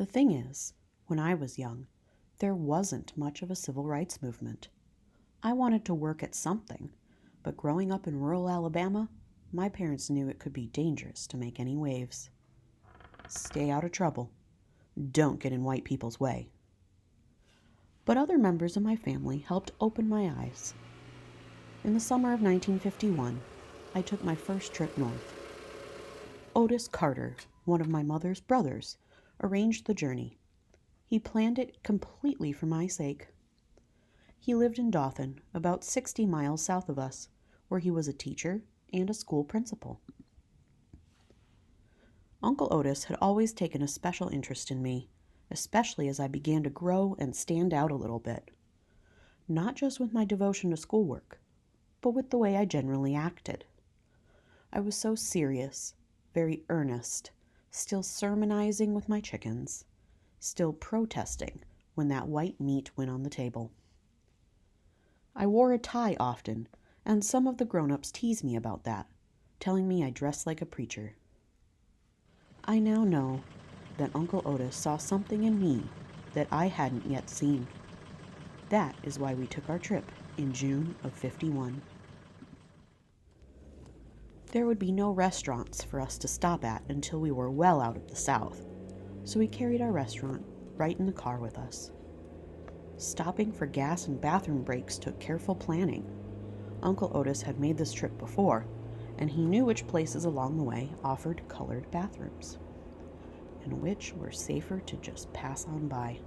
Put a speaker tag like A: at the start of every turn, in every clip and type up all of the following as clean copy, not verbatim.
A: The thing is, when I was young, there wasn't much of a civil rights movement. I wanted to work at something, but growing up in rural Alabama, my parents knew it could be dangerous to make any waves. Stay out of trouble. Don't get in white people's way. But other members of my family helped open my eyes. In the summer of 1951, I took my first trip north. Otis Carter, one of my mother's brothers, arranged the journey. He planned it completely for my sake. He lived in Dothan, about 60 miles south of us, where he was a teacher and a school principal. Uncle Otis had always taken a special interest in me, especially as I began to grow and stand out a little bit. Not just with my devotion to schoolwork, but with the way I generally acted. I was so serious, very earnest, still sermonizing with my chickens, still protesting when that white meat went on the table. I wore a tie often, and some of the grown-ups teased me about that, telling me I dressed like a preacher. I now know that Uncle Otis saw something in me that I hadn't yet seen. That is why we took our trip in June of '51. There would be no restaurants for us to stop at until we were well out of the South, so we carried our restaurant right in the car with us. Stopping for gas and bathroom breaks took careful planning. Uncle Otis had made this trip before, and he knew which places along the way offered colored bathrooms, and which were safer to just pass on by.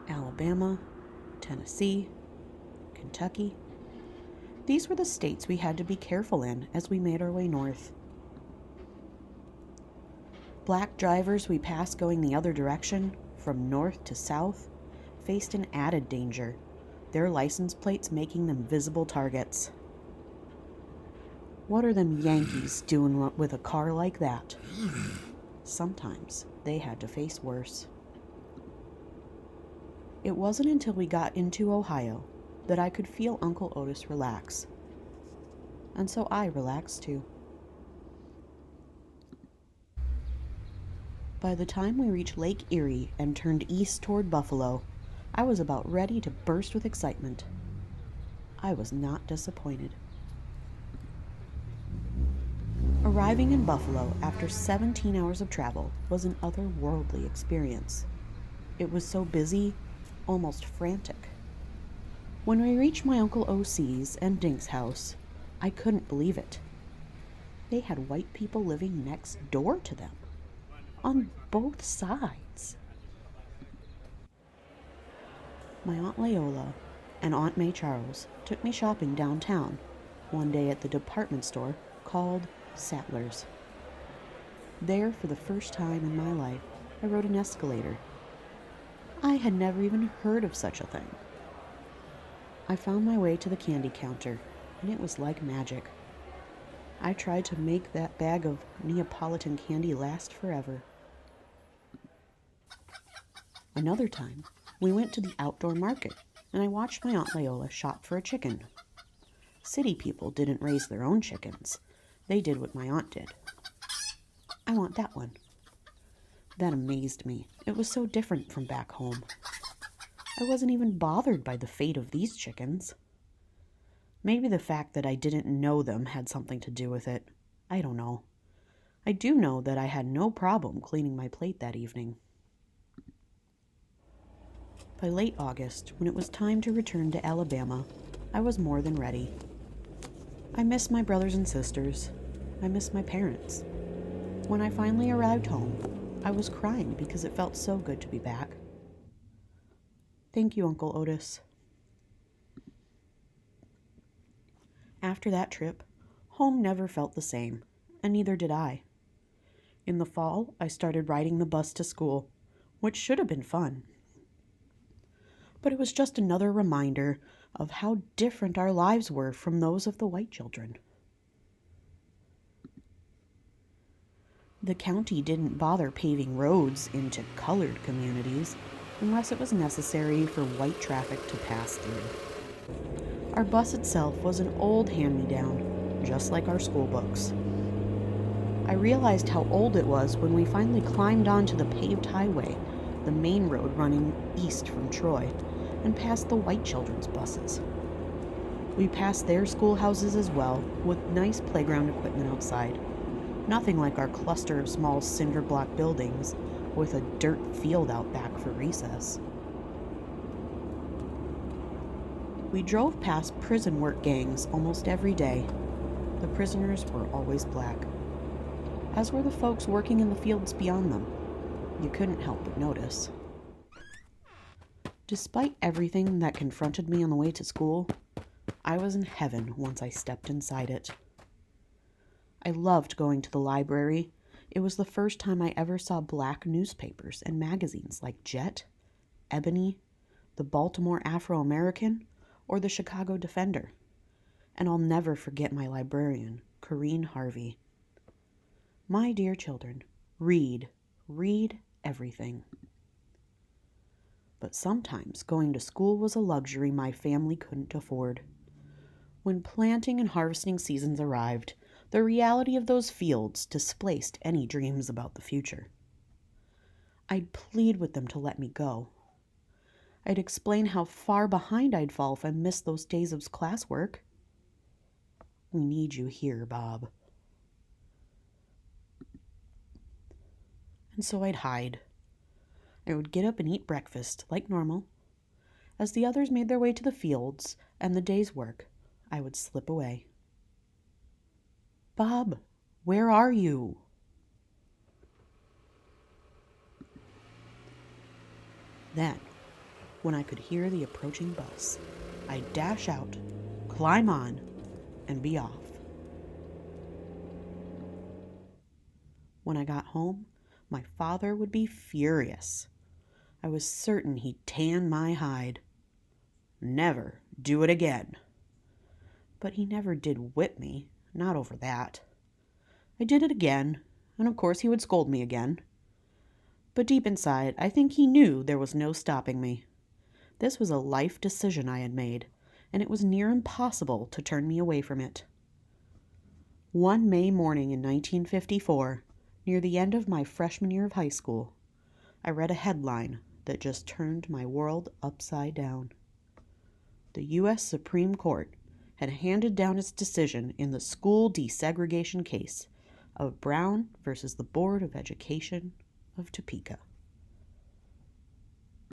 A: Alabama, Tennessee, Kentucky. These were the states we had to be careful in as we made our way north. Black drivers we passed going the other direction, from north to south, faced an added danger, their license plates making them visible targets. What are them Yankees doing with a car like that? Sometimes they had to face worse. It wasn't until we got into Ohio that I could feel Uncle Otis relax. And so I relaxed too. By the time we reached Lake Erie and turned east toward Buffalo, I was about ready to burst with excitement. I was not disappointed. Arriving in Buffalo after 17 hours of travel was an otherworldly experience. It was so busy, almost frantic. When we reached my Uncle O.C.'s and Dink's house, I couldn't believe it. They had white people living next door to them, on both sides. My Aunt Leola and Aunt May Charles took me shopping downtown one day at the department store called Sattler's. There, for the first time in my life, I rode an escalator. I had never even heard of such a thing. I found my way to the candy counter, and it was like magic. I tried to make that bag of Neapolitan candy last forever. Another time, we went to the outdoor market, and I watched my Aunt Leola shop for a chicken. City people didn't raise their own chickens. They did what my aunt did. I want that one. That amazed me. It was so different from back home. I wasn't even bothered by the fate of these chickens. Maybe the fact that I didn't know them had something to do with it. I don't know. I do know that I had no problem cleaning my plate that evening. By late August, when it was time to return to Alabama, I was more than ready. I missed my brothers and sisters. I missed my parents. When I finally arrived home, I was crying because it felt so good to be back. Thank you, Uncle Otis. After that trip, home never felt the same, and neither did I. In the fall, I started riding the bus to school, which should have been fun. But it was just another reminder of how different our lives were from those of the white children. The county didn't bother paving roads into colored communities unless it was necessary for white traffic to pass through. Our bus itself was an old hand-me-down, just like our school books. I realized how old it was when we finally climbed onto the paved highway, the main road running east from Troy, and past the white children's buses. We passed their schoolhouses as well, with nice playground equipment outside. Nothing like our cluster of small cinder block buildings, with a dirt field out back for recess. We drove past prison work gangs almost every day. The prisoners were always black, as were the folks working in the fields beyond them. You couldn't help but notice. Despite everything that confronted me on the way to school, I was in heaven once I stepped inside it. I loved going to the library. It was the first time I ever saw black newspapers and magazines like Jet, Ebony, the Baltimore Afro-American, or the Chicago Defender. And I'll never forget my librarian, Corrine Harvey. My dear children, read everything. But sometimes going to school was a luxury my family couldn't afford. When planting and harvesting seasons arrived, the reality of those fields displaced any dreams about the future. I'd plead with them to let me go. I'd explain how far behind I'd fall if I missed those days of classwork. We need you here, Bob. And so I'd hide. I would get up and eat breakfast, like normal. As the others made their way to the fields and the day's work, I would slip away. Bob, where are you? Then, when I could hear the approaching bus, I'd dash out, climb on, and be off. When I got home, my father would be furious. I was certain he'd tan my hide. Never do it again. But he never did whip me, not over that. I did it again, and of course he would scold me again. But deep inside, I think he knew there was no stopping me. This was a life decision I had made, and it was near impossible to turn me away from it. One May morning in 1954, near the end of my freshman year of high school, I read a headline that just turned my world upside down. The U.S. Supreme Court had handed down its decision in the school desegregation case of Brown versus the Board of Education of Topeka.